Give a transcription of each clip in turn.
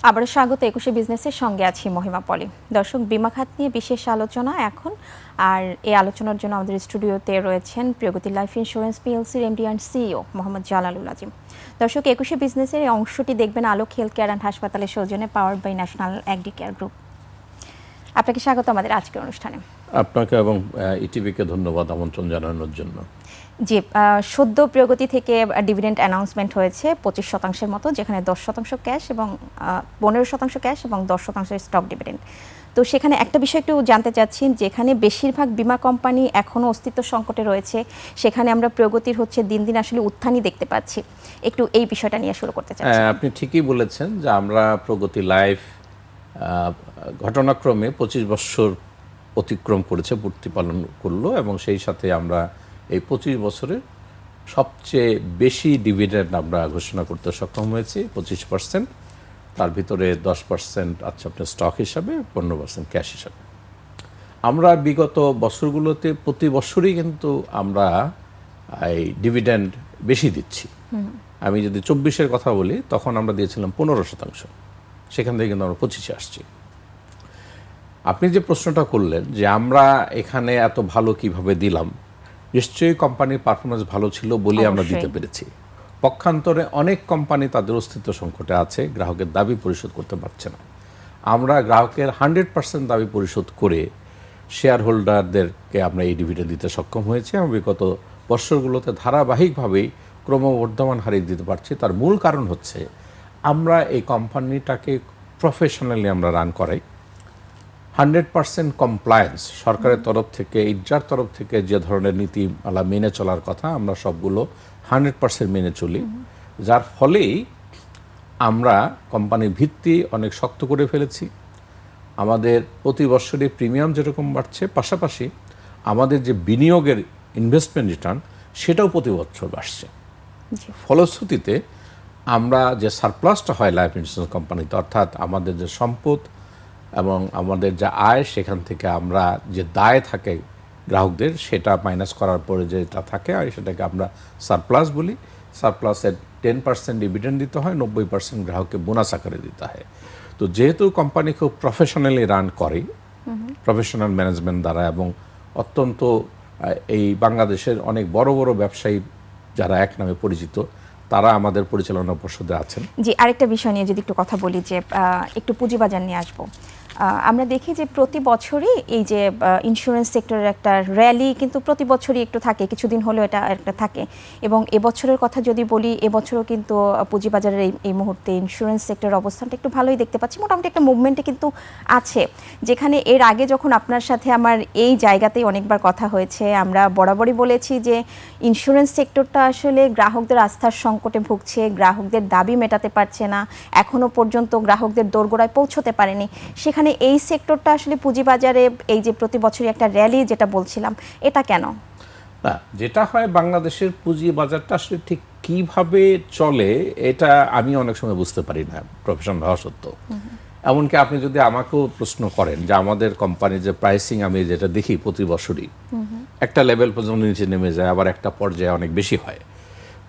আবারও স্বাগত একুশে বিজনেসের সঙ্গে আছি মহিমা পলি। দর্শক, বীমা খাত নিয়ে বিশেষ আলোচনা এখন, আর এই আলোচনার জন্য আমাদের স্টুডিওতে রয়েছেন প্রগতি লাইফ ইন্স্যুরেন্স পিএলসির MD and CEO Mohammad Jalalul Azim. দর্শক, একুশে বিজনেসের এই অংশটি দেখবেন আলোক হেলথ কেয়ার অ্যান্ড হাসপাতালের সৌজন্যে powered by national agri care group. আপনাকে স্বাগত আমাদের আজকের অনুষ্ঠানে। আপনাকে এবং ইটিভিকে ধন্যবাদ আমন্ত্রণ জানানোর জন্য। জি, সদ্য প্রগতি থেকে ডিভিডেন্ড অ্যানাউন্সমেন্ট হয়েছে 25% মতো, যেখানে 10% ক্যাশ এবং 15% ক্যাশ এবং 10% স্টক ডিভিডেন্ড। তো সেখানে একটা বিষয় একটু জানতে চাচ্ছি, যেখানে বেশিরভাগ বীমা কোম্পানি এখনও অস্তিত্ব সংকটে রয়েছে, সেখানে আমরা প্রগতির দিন দিন আসলে উত্থানই দেখতে পাচ্ছি। একটু এই বিষয়টা নিয়ে শুরু করতে চাচ্ছি। আপনি ঠিকই বলেছেন যে আমরা প্রগতি লাইফ ঘটনাক্রমে 25 বছর অতিক্রম করেছে, পূর্তি পালন করলো, এবং সেই সাথে আমরা এই 25 বছরের সবচেয়ে বেশি ডিভিডেন্ড আমরা ঘোষণা করতে সক্ষম হয়েছি 25%। তার ভিতরে 10% আছে আপনার স্টক হিসাবে, 15% ক্যাশ হিসাবে। আমরা বিগত বছরগুলোতে প্রতি বছরই কিন্তু আমরা এই ডিভিডেন্ড বেশি দিচ্ছি। আমি যদি 24-এর কথা বলি, তখন আমরা দিয়েছিলাম 15%, সেখান থেকে কিন্তু আমরা 25-এ আসছি। আপনি যে প্রশ্নটা করলেন যে আমরা এখানে এত ভালো কিভাবে দিলাম, নিশ্চয়ই কোম্পানির পারফরমেন্স ভালো ছিল বলে আমরা দিতে পেরেছি। পক্ষান্তরে অনেক কোম্পানি তাদের অস্তিত্ব সংকটে আছে, গ্রাহকের দাবি পরিশোধ করতে পারছে না। আমরা গ্রাহকের 100% দাবি পরিশোধ করে শেয়ার হোল্ডারদেরকে আমরা এই ডিভিডেন্ড দিতে সক্ষম হয়েছি, এবং বিগত বছরগুলোতে ধারাবাহিকভাবেই ক্রমবর্ধমান হারে দিতে পারছি। তার মূল কারণ হচ্ছে আমরা এই কোম্পানিটাকে প্রফেশনালি আমরা রান করাই। 100% কমপ্লায়েন্স সরকারের তরফ থেকে, ইজার তরফ থেকে যে ধরনের নীতিমালা মেনে চলার কথা, আমরা সবগুলো 100% মেনে চলি, যার ফলেই আমরা কোম্পানির ভিত্তি অনেক শক্ত করে ফেলেছি। আমাদের প্রতি বছরই প্রিমিয়াম যেরকম বাড়ছে, পাশাপাশি আমাদের যে বিনিয়োগের ইনভেস্টমেন্ট রিটার্ন, সেটাও প্রতি বছর বাড়ছে। ফলশ্রুতিতে আমরা যে সারপ্লাসটা হয় লাইফ ইন্স্যুরেন্স কোম্পানিতে, অর্থাৎ আমাদের যে সম্পদ এবং আমাদের যা আয়, সেখান থেকে আমরা যে দায় থাকে গ্রাহকদের, সেটা মাইনাস করার পরে যেটা থাকে, আর সেটাকে আমরা সারপ্লাস বলি। সারপ্লাসের 10% ডিভিডেন্ড দিতে হয়, 90% গ্রাহককে বোনাস আকারে দিতে হয়। তো যেহেতু কোম্পানি খুব প্রফেশনালি রান করে, প্রফেশনাল ম্যানেজমেন্ট দ্বারা, এবং অত্যন্ত এই বাংলাদেশের অনেক বড় বড় ব্যবসায়ী যারা এক নামে পরিচিত, তারা আমাদের পরিচালনা পর্ষদে আছেন। জি, আরেকটা বিষয় নিয়ে যদি একটু কথা বলি, যে একটু পুঁজিবাজার নিয়ে আসবো। আমরা দেখি যে প্রতি বছরই এই যে ইন্স্যুরেন্স সেক্টরের একটা র্যালি কিন্তু প্রতি বছরই একটু থাকে, কিছুদিন হলেও এটা একটা থাকে। এবং এবছরের কথা যদি বলি, এবছরও কিন্তু পুঁজিবাজারের এই মুহূর্তে ইন্স্যুরেন্স সেক্টরের অবস্থানটা একটু ভালোই দেখতে পাচ্ছি, মোটামুটি একটা মুভমেন্টে কিন্তু আছে। যেখানে এর আগে যখন আপনার সাথে আমার এই জায়গাতেই অনেকবার কথা হয়েছে, আমরা বরাবরই বলেছি যে ইন্স্যুরেন্স সেক্টরটা আসলে গ্রাহকদের আস্থার সংকটে ভুগছে, গ্রাহকদের দাবি মেটাতে পারছে না, এখনও পর্যন্ত গ্রাহকদের দোরগোড়ায় পৌঁছতে পারেনি। সেখানে এই সেক্টরটা আসলে পুঁজিবাজারে এই যে প্রতি বছরই একটা র্যালি যেটা বলছিলাম, এটা কেন? না, যেটা হয় বাংলাদেশের পুঁজি বাজারটা আসলে ঠিক কিভাবে চলে, এটা আমি অনেক সময় বুঝতে পারি না, প্রফেশনাল হওয়া সত্ত্বেও। এমনকি আপনি যদি আমাকেও প্রশ্ন করেন যে আমাদের কোম্পানির যে প্রাইসিং আমি যেটা দেখি প্রতি বছরই একটা লেভেল পর্যন্ত নিচে নেমে যায়, আবার একটা পর্যায়ে অনেক বেশি হয়।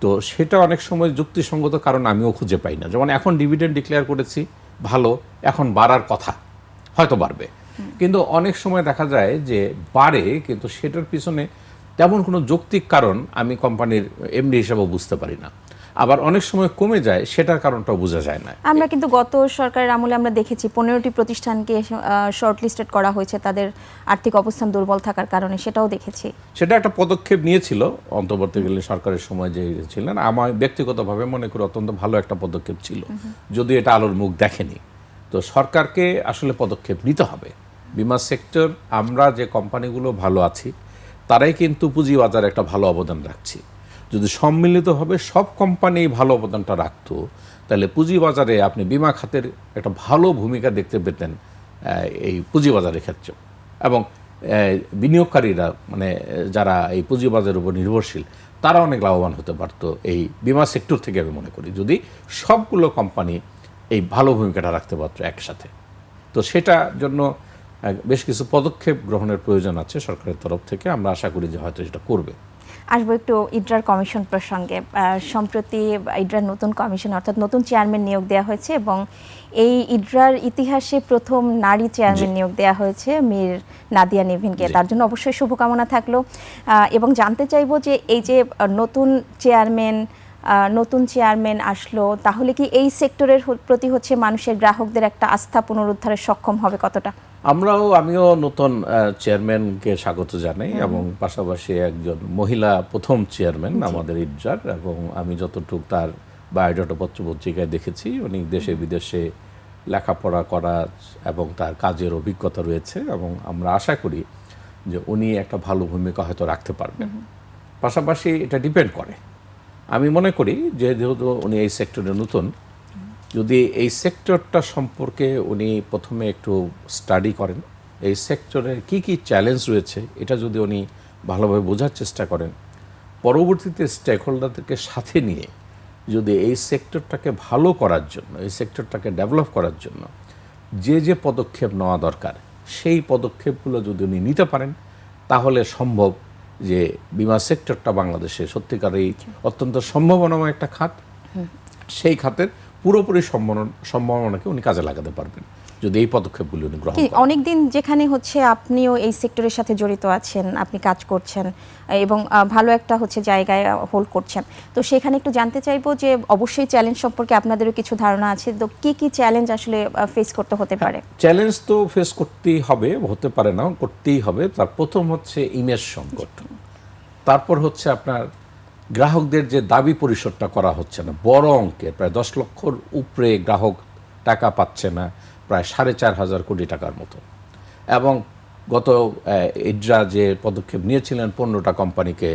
তো সেটা অনেক সময় যুক্তিসঙ্গত কারণ আমিও খুঁজে পাই না। যেমন এখন ডিভিডেন্ড ডিক্লেয়ার করেছি, ভালো, এখন বাড়ার কথা, হয়তো বাড়বে, কিন্তু অনেক সময় দেখা যায় যে বাড়ে, কিন্তু সেটার পিছনে তেমন কোনো যৌক্তিক কারণ আমি কোম্পানির এমডি হিসাবেও বুঝতে পারি না। আবার অনেক সময় কমে যায়, সেটার কারণটাও বোঝা যায় না। আমরা কিন্তু গত সরকারের আমলে আমরা দেখেছি 15টি প্রতিষ্ঠানকে শর্ট লিস্টেড করা হয়েছে তাদের আর্থিক অবস্থান দুর্বল থাকার কারণে, সেটাও দেখেছি। সেটা একটা পদক্ষেপ নিয়েছিল অন্তর্বর্তীকালীন সরকারের সময় যে ছিলেন, আমার ব্যক্তিগতভাবে মনে করি অত্যন্ত ভালো একটা পদক্ষেপ ছিল, যদিও এটা আলোর মুখ দেখেনি। তো সরকারকে আসলে পদক্ষেপ নিতে হবে। বিমা সেক্টর, আমরা যে কোম্পানিগুলো ভালো আছি, তারাই কিন্তু পুঁজিবাজারে একটা ভালো অবদান রাখছি। যদি সম্মিলিতভাবে সব কোম্পানি ভালো অবদানটা রাখতো, তাহলে পুঁজিবাজারে আপনি বিমা খাতের একটা ভালো ভূমিকা দেখতে পেতেন এই পুঁজিবাজারের ক্ষেত্রে। এবং বিনিয়োগকারীরা, মানে যারা এই পুঁজিবাজারের উপর নির্ভরশীল, তারা অনেক লাভবান হতে পারতো এই বিমা সেক্টর থেকে, আমি মনে করি, যদি সবগুলো কোম্পানি এই ভালো ভূমিকাটা রাখতে পারতো একসাথে। তো সেটার জন্য বেশ কিছু পদক্ষেপ গ্রহণের প্রয়োজন আছে সরকারের তরফ থেকে। আমরা আশা করি যে হয়তো সেটা করবে। আসবো একটু ইডরার কমিশন প্রসঙ্গে। সম্প্রতি ইডরার নতুন কমিশন অর্থাৎ নতুন চেয়ারম্যান নিয়োগ দেওয়া হয়েছে এবং এই ইডরার ইতিহাসে প্রথম নারী চেয়ারম্যান নিয়োগ দেওয়া হয়েছে মীর নাদিয়া নিভিনকে। তার জন্য অবশ্যই শুভকামনা থাকলো এবং জানতে চাইবো যে এই যে নতুন চেয়ারম্যান আসলো, তাহলে কি এই সেক্টরের প্রতি হচ্ছে মানুষের গ্রাহকদের একটা আস্থা পুনরুদ্ধারে সক্ষম হবে কতটা? আমিও নতুন চেয়ারম্যানকে স্বাগত জানাই এবং পাশাপাশি একজন মহিলা প্রথম চেয়ারম্যান আমাদের ইডরার, এবং আমি যতটুকু তার বায়োডাটা পত্রিকায় দেখেছি উনি দেশে বিদেশে লেখাপড়া করা এবং তার কাজের অভিজ্ঞতা রয়েছে, এবং আমরা আশা করি যে উনি একটা ভালো ভূমিকা হয়তো রাখতে পারবেন। পাশাপাশি এটা ডিপেন্ড করে, আমি মনে করি যে যেহেতু উনি এই সেক্টরে নতুন, যদি এই সেক্টরটা সম্পর্কে উনি প্রথমে একটু স্টাডি করেন, এই সেক্টরে কি কি চ্যালেঞ্জ রয়েছে এটা যদি উনি ভালোভাবে বোঝার চেষ্টা করেন, পরবর্তীতে স্টেক হোল্ডারদেরকে সাথে নিয়ে যদি এই সেক্টরটাকে ভালো করার জন্য, এই সেক্টরটাকে ডেভেলপ করার জন্য যে পদক্ষেপ নেওয়া দরকার সেই পদক্ষেপগুলো যদি উনি নিতে পারেন, তাহলে সম্ভব যে বিমা সেক্টরটা বাংলাদেশে সত্যিকারেই অত্যন্ত সম্ভাবনাময় একটা খাত, সেই খাতের পুরোপুরি সম্ভাবনাকে উনি কাজে লাগাতে পারবেন যদি এই পদক্ষেপগুলি উনি গ্রহণ করেন। অনেকদিন যেখানে হচ্ছে আপনিও এই সেক্টরের সাথে জড়িত আছেন, আপনি কাজ করছেন এবং ভালো একটা হচ্ছে জায়গায় হোল্ড করছেন, তো সেখানে একটু জানতে চাইবো যে অবশ্যই চ্যালেঞ্জ সম্পর্কে আপনাদেরও কিছু ধারণা আছে, তো কি কি চ্যালেঞ্জ আসলে ফেস করতে হতে পারে? চ্যালেঞ্জ তো ফেস করতেই হবে, হতে পারে না, করতেই হবে। তার প্রথম হচ্ছে ইমেজ সংকট, তারপর হচ্ছে আপনার গ্রাহকদের যে দাবি পরিশোধটা করা হচ্ছে না, বড় অঙ্কের প্রায় 10 লক্ষর উপরে গ্রাহক টাকা পাচ্ছে না, প্রায় 4,500 কোটি টাকার মতো। এবং গত ইডরা যে পদক্ষেপ নিয়েছিলেন 15টা কোম্পানিকে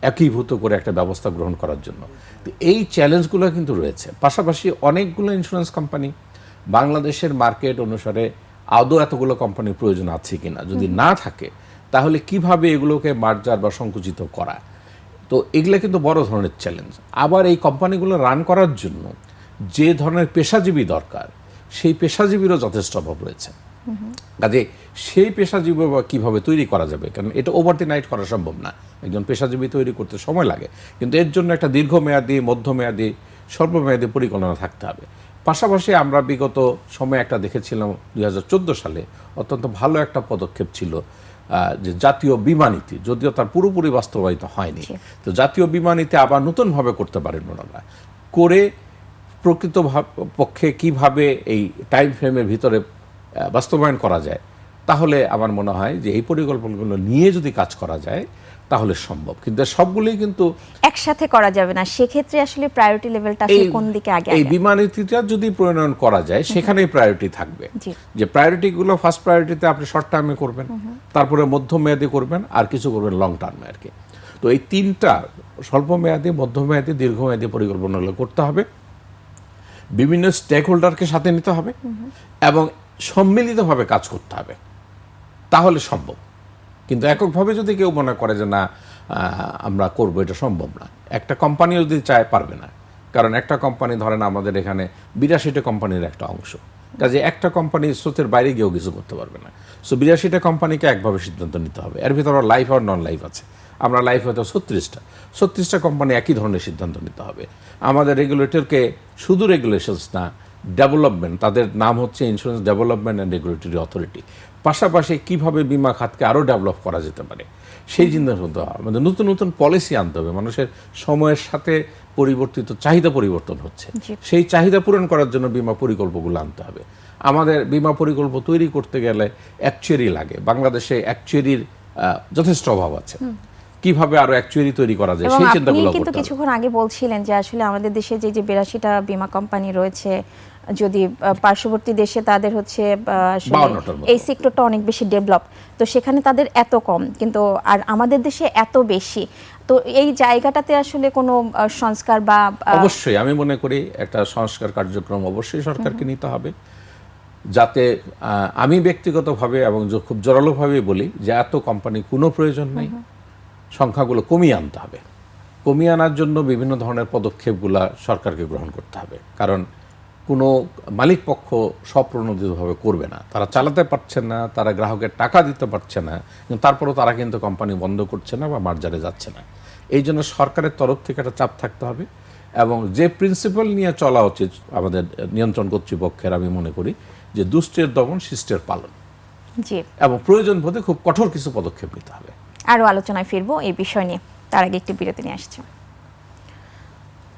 একীভূত করে একটা ব্যবস্থা গ্রহণ করার জন্য, তো এই চ্যালেঞ্জগুলো কিন্তু রয়েছে। পাশাপাশি অনেকগুলো ইন্স্যুরেন্স কোম্পানি, বাংলাদেশের মার্কেট অনুসারে আদৌ এতগুলো কোম্পানির প্রয়োজন আছে কিনা, যদি না থাকে তাহলে কিভাবে এগুলোকে মার্জার বা সংকুচিত করা, তো এগুলো কিন্তু বড় ধরনের চ্যালেঞ্জ। আবার এই কোম্পানিগুলো রান করার জন্য যে ধরনের পেশাজীবী দরকার, সেই পেশাজীবীরও যথেষ্ট অভাব রয়েছে। কাজে সেই পেশাজীবী কীভাবে তৈরি করা যাবে, কারণ এটা ওভার দি নাইট করা সম্ভব না, একজন পেশাজীবী তৈরি করতে সময় লাগে, কিন্তু এর জন্য একটা দীর্ঘমেয়াদী, মধ্যমেয়াদী, স্বল্পমেয়াদী পরিকল্পনা থাকতে হবে। পাশাপাশি আমরা বিগত সময় একটা দেখেছিলাম 2014 সালে অত্যন্ত ভালো একটা পদক্ষেপ ছিল যে জাতীয় বীমা নীতি, যদিও তার পুরোপুরি বাস্তবায়িত হয়নি, তো জাতীয় বীমা নীতি আবার নতুনভাবে করতে পারেন ওনারা, করে প্রকৃত পক্ষে কিভাবে এই টাইম ফ্রেমের ভিতরে বাস্তবায়ন করা যায়, তাহলে আমার মনে হয় যে এই পরিকল্পনাগুলো নিয়ে যদি কাজ করা যায় তাহলে সম্ভব। কিন্তু সবগুলোই কিন্তু একসাথে করা যাবে না, সেক্ষেত্রে আসলে প্রায়োরিটি লেভেলটা আসলে কোন দিকে আগে? এই বীমা নীতিটা যদি প্রণয়ন করা যায় সেখানেই প্রায়োরিটি থাকবে, যে প্রায়োরিটিগুলো ফার্স্ট প্রায়োরিটিতে আপনি শর্ট টার্মে করবেন, তারপরে মধ্যমেয়াদী করবেন, আর কিছু করবেন লং টার্মে আর কি। তো এই তিনটা স্বল্পমেয়াদী, মধ্যমেয়াদী, দীর্ঘমেয়াদী পরিকল্পনাগুলো করতে হবে, বিভিন্ন স্টেক হোল্ডারকে সাথে নিতে হবে এবং সম্মিলিতভাবে কাজ করতে হবে, তাহলে সম্ভব। কিন্তু এককভাবে যদি কেউ মনে করে যে না আমরা করবো, এটা সম্ভব না। একটা কোম্পানি যদি চায় পারবে না, কারণ একটা কোম্পানি ধরেন আমাদের এখানে 82টা কোম্পানির একটা অংশ, কাজে একটা কোম্পানি স্রোতের বাইরে গিয়েও কিছু করতে পারবে না। সো 82টা কোম্পানিকে একভাবে সিদ্ধান্ত নিতে হবে। এর ভিতরে লাইফ আর নন লাইফ আছে, আমরা লাইফ হয়তো 36টা কোম্পানি একই ধরনের সিদ্ধান্ত নিতে হবে। আমাদের রেগুলেটরকে শুধু রেগুলেশনস না, ডেভেলপমেন্ট, তাদের নাম হচ্ছে insurance development and regulatory authority, পাশাপাশি কিভাবে বিমা খাতকে আরও ডেভেলপ করা যেতে পারে সেই চিন্তা করতে হবে। আমাদের নতুন নতুন পলিসি আনতে হবে, মানুষের সময়ের সাথে পরিবর্তিত চাহিদা পরিবর্তন হচ্ছে, সেই চাহিদা পূরণ করার জন্য বিমা পরিকল্পগুলো আনতে হবে। আমাদের বিমা পরিকল্প তৈরি করতে গেলে অ্যাকচুয়ারি লাগে, বাংলাদেশে অ্যাকচুয়ারির যথেষ্ট অভাব আছে, কিভাবে আরো অ্যাকচুয়ারি তৈরি করা যায় সেই চিন্তাগুলো করতে হবে। কিন্তু কিছুক্ষণ আগে বলছিলেন যে আসলে আমাদের দেশে যে 82টা বীমা কোম্পানি রয়েছে, যদি পার্শ্ববর্তী দেশে তাদের হচ্ছে এই সেক্টরটা অনেক বেশি ডেভেলপ, তো সেখানে তাদের এত কম, কিন্তু আর আমাদের দেশে এত বেশি, তো এই জায়গাটাতে আসলে কোনো সংস্কার বা অবশ্যই আমি মনে করি একটা সংস্কার কার্যক্রম অবশ্যই সরকারকে নিতে হবে, যাতে আমি ব্যক্তিগতভাবে এবং খুব জোরালোভাবে বলি যে এত কোম্পানি কোনো প্রয়োজন নেই, সংখ্যাগুলো কমিয়ে আনতে হবে। কমিয়ে আনার জন্য বিভিন্ন ধরনের পদক্ষেপগুলো সরকারকে গ্রহণ করতে হবে, কারণ কোনো মালিক পক্ষ স্বপ্রণোদিতভাবে করবে না, তারা চালাতে পারছে না, তারা গ্রাহকের টাকা দিতে পারছে না, কিন্তু তারপরেও তারা কিন্তু কোম্পানি বন্ধ করছে না বা মার্জারে যাচ্ছে না। এই জন্য সরকারের তরফ থেকে একটা চাপ থাকতে হবে এবং যে প্রিন্সিপাল নিয়ে চলা উচিত আমাদের নিয়ন্ত্রণ কর্তৃপক্ষের, আমি মনে করি যে দুষ্টের দমন শিষ্টের পালন, জি, এবং প্রয়োজন বোধে খুব কঠোর কিছু পদক্ষেপ নিতে হবে। আরও আলোচনায় ফিরবো এই বিষয় নিয়ে, তার আগে একটি বিরতি নিয়ে আসছে।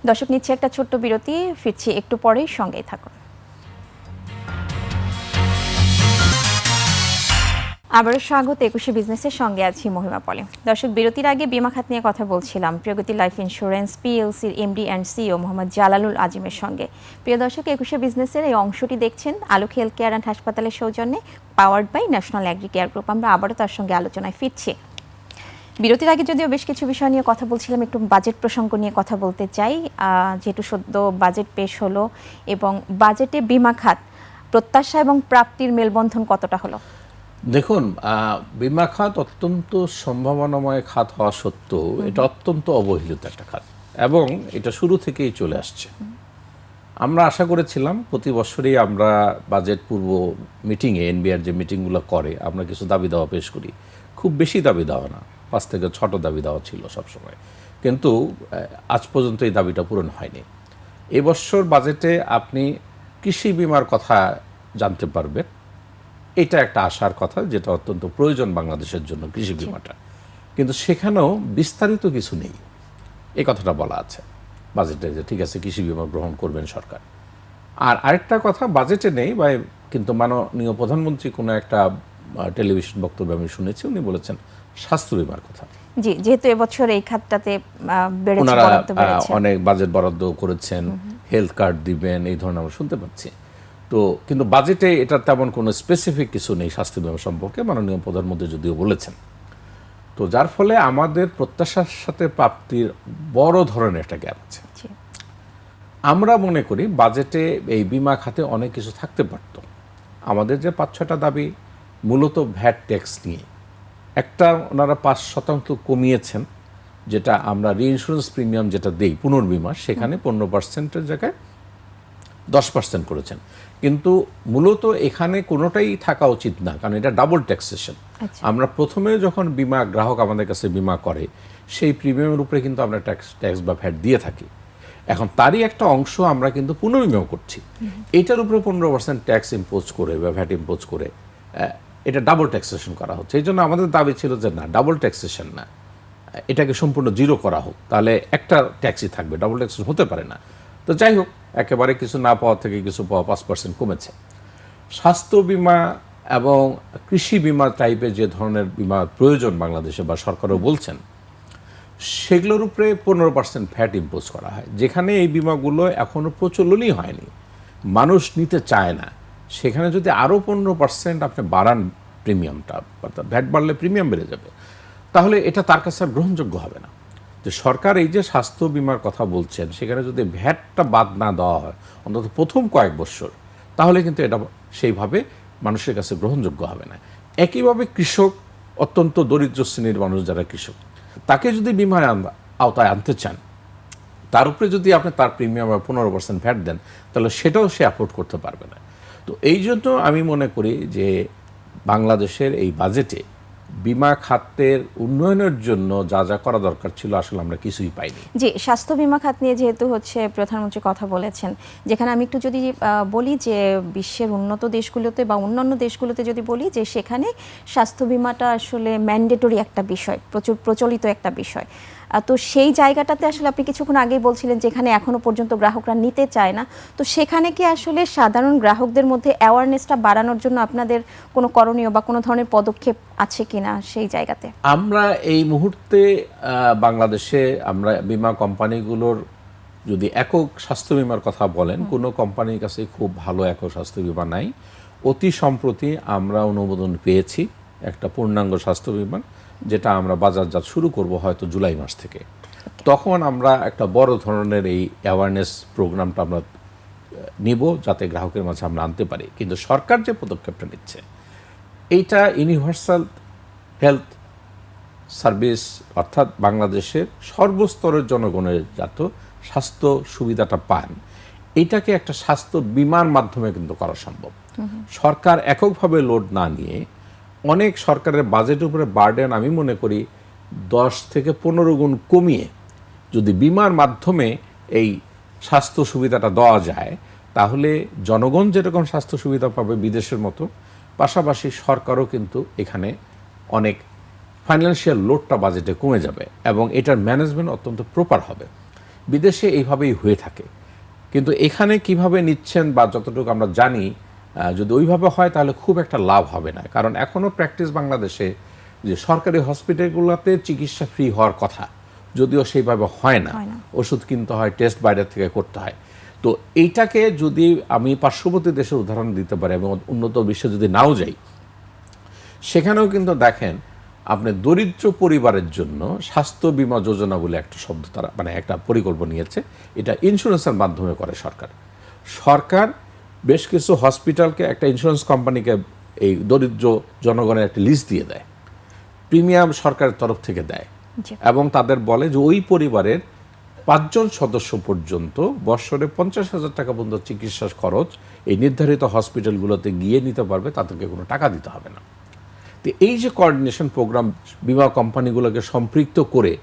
দর্শক, নিচ্ছে একটা ছোট্ট বিরতি, ফিরছি একটু পরেই, সঙ্গেই থাকুন। আবারও স্বাগত 21শে বিজনেসের সঙ্গে আছি মহিমা পলে। দর্শক, বিরতির আগে বীমা খাত নিয়ে কথা বলছিলাম প্রগতি লাইফ ইন্স্যুরেন্স পিএলসির MD and CEO Mohammad Jalalul আজিমের সঙ্গে। প্রিয় দর্শক, 21শে বিজনেসের এই অংশটি দেখছেন আলোক হেলথ কেয়ার অ্যান্ড হাসপাতালের সৌজন্যে, powered by national agri care group. আমরা আবারও তার সঙ্গে আলোচনায় ফিরছি। বিরতির আগে যদিও বেশ কিছু বিষয় নিয়ে কথা বলছিলাম, একটু বাজেট প্রসঙ্গ নিয়ে কথা বলতে চাই। যেহেতু সদ্য বাজেট পেশ হলো, এবং বাজেটে বীমা খাত প্রত্যাশা এবং প্রাপ্তির মেলবন্ধন কতটা হলো? দেখুন, বীমা খাত অত্যন্ত সম্ভাবনাময় খাত হওয়া সত্ত্বেও এটা অত্যন্ত অবহেলিত একটা খাত, এবং এটা শুরু থেকেই চলে আসছে। আমরা আশা করেছিলাম প্রতি বছরই আমরা বাজেট পূর্ব মিটিংয়ে, এনবিআর যে মিটিংগুলো করে, আমরা কিছু দাবি দাওয়া পেশ করি। খুব বেশি দাবি দেওয়া না, 5 থেকে 6টা দাবি দেওয়া ছিল সবসময়, কিন্তু আজ পর্যন্ত এই দাবিটা পূরণ হয়নি। এবছর বাজেটে আপনি কৃষি বিমার কথা জানতে পারবেন, এটা একটা আশার কথা, যেটা অত্যন্ত প্রয়োজন বাংলাদেশের জন্য কৃষি বিমাটা, কিন্তু সেখানেও বিস্তারিত কিছু নেই। এই কথাটা বলা আছে বাজেটে যে ঠিক আছে কৃষি বিমা গ্রহণ করবেন সরকার। আর আরেকটা কথা বাজেটে নেই, বা কিন্তু মাননীয় প্রধানমন্ত্রী কোনো একটা টেলিভিশন বক্তব্যে আমি শুনেছি, উনি বলেছেন স্বাস্থ্য বিমার কথা। জি, যেহেতু এবছর এই খাতটাতে বেড়েছে, ওনারা বরাদ্দ বেড়েছে। অনেক বাজেট বরাদ্দ করেছেন, হেলথ কার্ড দিবেন, এই ধরনের আমরা শুনতে পাচ্ছি। তো কিন্তু বাজেটে এটা তেমন কোনো স্পেসিফিক কিছু নেই স্বাস্থ্য বিমা সম্পর্কে, মাননীয় প্রধানমন্ত্রী যদিও বলেছেন। তো যার ফলে আমাদের প্রত্যাশার সাথে প্রাপ্তির বড় ধরনের একটা গ্যাপ আছে। জি, আমরা মনে করি বাজেটে এই বিমা খাতে অনেক কিছু থাকতে পারত। আমাদের যে 5-6টা দাবি মূলত ভ্যাট ট্যাক্স নিয়ে, একটা ওনারা 5% কমিয়েছেন, যেটা আমরা রিইন্স্যুরেন্স প্রিমিয়াম যেটা দেই পুনর্বিমা, সেখানে 15%-এর জায়গায় 10% করেছেন। কিন্তু মূলত এখানে কোনোটাই থাকা উচিত না, কারণ এটা ডাবল ট্যাক্সেশন। আমরা প্রথমে যখন বিমা গ্রাহক আমাদের কাছে বিমা করে, সেই প্রিমিয়ামের উপরে কিন্তু আমরা ট্যাক্স বা ভ্যাট দিয়ে থাকি। এখন তারই একটা অংশ আমরা কিন্তু পুনর্বিমা করছি, এটার উপরে 15% ট্যাক্স ইম্পোজ করে বা ভ্যাট ইম্পোজ করে এটা ডাবল ট্যাক্সেশন করা হচ্ছে। এই জন্য আমাদের দাবি ছিল যে না, ডাবল ট্যাক্সেশন না, এটাকে সম্পূর্ণ জিরো করা হোক, তাহলে একটা ট্যাক্সই থাকবে, ডাবল ট্যাক্সেশন হতে পারে না। তো যাই হোক, একেবারে কিছু না পাওয়া থেকে কিছু পাওয়া 5% কমেছে। স্বাস্থ্য বিমা এবং কৃষি বিমা টাইপের যে ধরনের বিমা প্রয়োজন বাংলাদেশে, বা সরকারও বলছেন, সেগুলোর উপরে 15% ভ্যাট ইম্পোজ করা হয়, যেখানে এই বিমাগুলো এখনও প্রচলনই হয়নি, মানুষ নিতে চায় না। সেখানে যদি আরও 15% আপনি বাড়ান প্রিমিয়ামটা, অর্থাৎ ভ্যাট বাড়লে প্রিমিয়াম বেড়ে যাবে, তাহলে এটা তার কাছে আর গ্রহণযোগ্য হবে না। যে সরকার এই যে স্বাস্থ্য বিমার কথা বলছেন, সেখানে যদি ভ্যাটটা বাদ না দেওয়া হয় অন্তত প্রথম কয়েক বছর, তাহলে কিন্তু এটা সেইভাবে মানুষের কাছে গ্রহণযোগ্য হবে না। একইভাবে কৃষক, অত্যন্ত দরিদ্র শ্রেণীর মানুষ যারা কৃষক, তাকে যদি বিমার আওতায় আনতে চান, তার উপরে যদি আপনি তার প্রিমিয়াম 15% ভ্যাট দেন, তাহলে সেটাও সে অ্যাফোর্ড করতে পারবে না। তো এই জন্য আমি মনে করি যে বাংলাদেশের এই বাজেটে বিমা খাতের উন্নয়নের জন্য যা যা করা দরকার ছিল, আসলে আমরা কিছুই পাইনি। জি, স্বাস্থ্য বিমা খাত নিয়ে যেহেতু প্রধানমন্ত্রী কথা বলেছেন, যেখানে আমি একটু যদি বলি যে বিশ্বের উন্নত দেশগুলোতে বা অন্যান্য দেশগুলোতে যদি বলি যে সেখানে স্বাস্থ্য বিমাটা আসলে ম্যান্ডেটরি একটা বিষয়, প্রচুর প্রচলিত একটা বিষয়। তো সেই জায়গাটাতে আসলে আপনি কিছুক্ষণ আগেই বলছিলেন যেখানে এখনো পর্যন্ত গ্রাহকরা নিতে চায় না, তো সেখানে কি আসলে সাধারণ গ্রাহকদের মধ্যে অ্যাওয়ারনেসটা বাড়ানোর জন্য আপনাদের কোনো করণীয় বা কোনো ধরনের পদক্ষেপ আছে কিনা সেই জায়গাতে? আমরা এই মুহূর্তে বাংলাদেশে আমরা বিমা কোম্পানিগুলোর যদি একক স্বাস্থ্য বিমার কথা বলেন, কোনো কোম্পানির কাছে খুব ভালো একক স্বাস্থ্য বিমা নাই। অতি সম্প্রতি আমরা অনুমোদন পেয়েছি একটা পূর্ণাঙ্গ স্বাস্থ্য বিমা, যেটা আমরা বাজারজাত শুরু করব হয়তো জুলাই মাস থেকে। তখন আমরা একটা বড় ধরনের এই অ্যাওয়ারনেস প্রোগ্রামটা আমরা নিব, যাতে গ্রাহকের মাঝে আমরা আনতে পারি। কিন্তু সরকার যে পদক্ষেপটা নিচ্ছে, এইটা ইউনিভার্সাল হেলথ সার্ভিস, অর্থাৎ বাংলাদেশের সর্বস্তরের জনগণের যাতে স্বাস্থ্য সুবিধাটা পান, এইটাকে একটা স্বাস্থ্য বিমার মাধ্যমে কিন্তু করা সম্ভব। সরকার এককভাবে লোড না নিয়ে অনেক সরকারের বাজেটের উপরে বার্ডেন আমি মনে করি 10 থেকে 15 গুণ কমিয়ে যদি বিমার মাধ্যমে এই স্বাস্থ্য সুবিধাটা দেওয়া যায়, তাহলে জনগণ যেরকম স্বাস্থ্য সুবিধা পাবে বিদেশের মতো, পাশাপাশি সরকারও কিন্তু এখানে অনেক ফাইন্যান্সিয়াল লোডটা বাজেটে কমে যাবে এবং এটার ম্যানেজমেন্ট অত্যন্ত প্রপার হবে। বিদেশে এইভাবেই হয়ে থাকে, কিন্তু এখানে কিভাবে নিচ্ছেন বা যতটুকু আমরা জানি, যদি ওইভাবে হয় তাহলে খুব একটা লাভ হবে না। কারণ এখনও প্র্যাকটিস বাংলাদেশে যে সরকারি হসপিটালগুলোতে চিকিৎসা ফ্রি হওয়ার কথা, যদিও সেইভাবে হয় না, ওষুধ কিনতে হয়, টেস্ট বাইরে থেকে করতে হয়। তো এইটাকে যদি আমি পার্শ্ববর্তী দেশের উদাহরণ দিতে পারি এবং উন্নত বিশ্বে যদি নাও যাই, সেখানেও কিন্তু দেখেন আপনি দরিদ্র পরিবারের জন্য স্বাস্থ্য বীমা যোজনা বলে একটা শব্দ তারা মানে একটা পরিকল্পনা নিয়েছে। এটা ইন্স্যুরেন্সের মাধ্যমে করে সরকার। সরকার বেশ কিছু হসপিটালকে একটা ইন্স্যুরেন্স কোম্পানিকে এই দরিদ্র জনগণের একটা লিস্ট দিয়ে দেয়, প্রিমিয়াম সরকারের তরফ থেকে দেয় এবং তাদের বলে যে ওই পরিবারের 5 জন সদস্য পর্যন্ত বৎসরে 50,000 টাকা পর্যন্ত চিকিৎসা খরচ এই নির্ধারিত হসপিটালগুলোতে গিয়ে নিতে পারবে, তাদেরকে কোনো টাকা দিতে হবে না। তো এই যে কোঅর্ডিনেশন প্রোগ্রাম বিমা কোম্পানিগুলোকে সম্পৃক্ত করে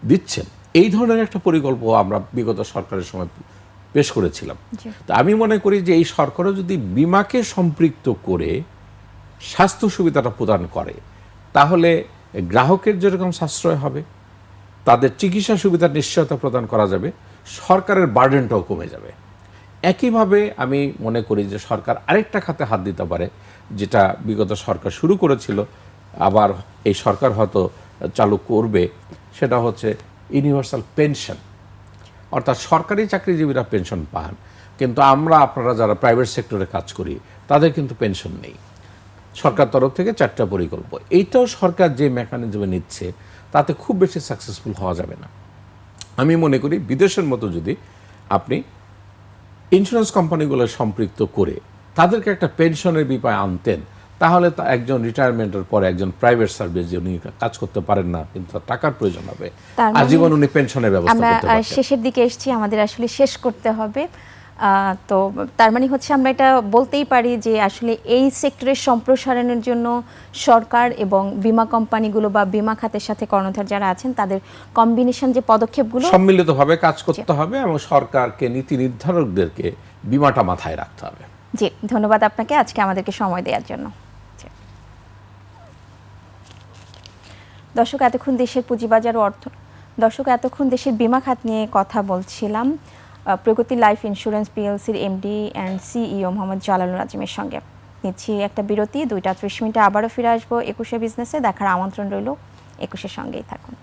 দিচ্ছেন, এই ধরনের একটা পরিকল্পনা আমরা বিগত সরকারের সময় পেশ করেছিলাম। তো আমি মনে করি যে এই সরকারও যদি বিমাকে সম্পৃক্ত করে স্বাস্থ্য সুবিধাটা প্রদান করে, তাহলে গ্রাহকের যেরকম সাশ্রয় হবে, তাদের চিকিৎসা সুবিধার নিশ্চয়তা প্রদান করা যাবে, সরকারের বার্ডেনটাও কমে যাবে। একইভাবে আমি মনে করি যে সরকার আরেকটা খাতে হাত দিতে পারে, যেটা বিগত সরকার শুরু করেছিল, আবার এই সরকার হয়তো চালু করবে, সেটা হচ্ছে ইউনিভার্সাল পেনশন। অর্থাৎ সরকারি চাকরিজীবীরা পেনশন পান, কিন্তু আপনারা যারা প্রাইভেট সেক্টরে কাজ করি তাদের কিন্তু পেনশন নেই। সরকার তরফ থেকে 4টা পরিকল্পনা, এইটাও সরকার যে মেকানিজমে নিচ্ছে তাতে খুব বেশি সাকসেসফুল হওয়া যাবে না। আমি মনে করি বিদেশের মতো যদি আপনি ইন্স্যুরেন্স কোম্পানিগুলো সম্পৃক্ত করে তাদেরকে একটা পেনশনের বিপায় আনতেন, তাহলে তা একজন রিটায়ারমেন্টের পরে একজন প্রাইভেট সার্ভিস যে উনি কাজ করতে পারেন না কিন্তু তার টাকার প্রয়োজন হবে, আজীবন উনি পেনশনের ব্যবস্থা করতে পারবেন। আমরা শেষের দিকে এসেছি, আমাদের আসলে শেষ করতে হবে। তো তার মানে হচ্ছে আমরা এটা বলতেই পারি যে আসলে এই সেক্টরের সম্প্রসারণের জন্য সরকার এবং বিমা কোম্পানিগুলো বা বিমা খাতের সাথে কর্ণধার যারা আছেন তাদের কম্বিনেশন যে পদক্ষেপগুলো সম্মিলিতভাবে কাজ করতে হবে এবং সরকারকে নীতি নির্ধারকদেরকে বিমাটা মাথায় রাখতে হবে। জি, ধন্যবাদ আপনাকে আজকে আমাদেরকে সময় দেওয়ার জন্য। দর্শক, এতক্ষণ দেশের পুঁজিবাজার ও এতক্ষণ দেশের বিমা খাত নিয়ে কথা বলছিলাম প্রগতি লাইফ ইন্স্যুরেন্স পিএলসির MD and CEO Mohammad Jalalul আজিমের সঙ্গে। নিচ্ছি একটা বিরতি, 2:30 আবারও ফিরে আসবো 21শে বিজনেসে। দেখার আমন্ত্রণ রইল, 21-এর সঙ্গেই থাকুন।